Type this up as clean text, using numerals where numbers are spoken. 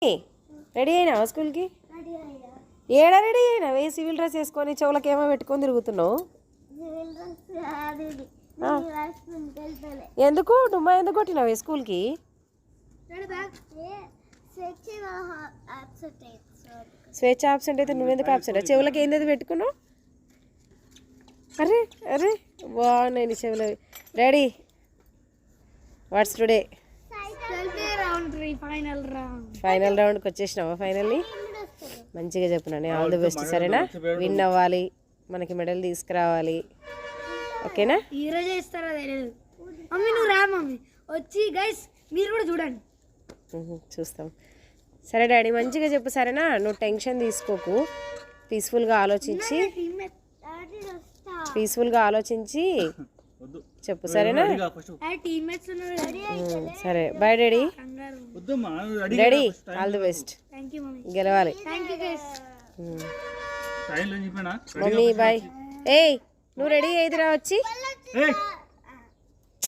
Ready అయినావా స్కూల్కి? ఏడా ready అయినావే? Civil dress వేసుకొని చెవులకి ఏమో పెట్టుకొని తిరుగుతున్నావు. ఎందుకు డుమ్మా ఎందుకు కొట్టినావే స్కూల్కి? స్వేచ్ఛ ఆబ్సెంట్ అయితే నువ్వెందుకు ఆబ్సెంట్? చెవులకి ఏంది పెట్టుకున్నావు? అరే అరే బాగున్నాయి నీ చెవులు. రెడీ? What's today? ఫైనల్ రౌండ్కి వచ్చేసినావా? ఫైనల్లీ మంచిగా చెప్పినా. All the best. సరేనా? విన్ అవ్వాలి, మనకి మెడల్ తీసుకురావాలి. ఓకేనా? ఈరోజే ఇస్తారా తెలియదు. మమ్మీ నువ్వు రా మమ్మీ, వచ్చి గైస్ మీరు కూడా చూడండి. చూస్తాం. సరే డాడీ మంచిగా చెప్పు. సరేనా? నువ్వు టెన్షన్ తీసుకోకు, పీస్ఫుల్గా ఆలోచించి చెప్పు. సరేనా? సరే bye daddy. Daddy all the best. గెలవాలి థ్యాంక్ యూ మమ్మీ. బాయ్. ఏయ్ నువ్వు రెడీ అయిదిరా వచ్చి.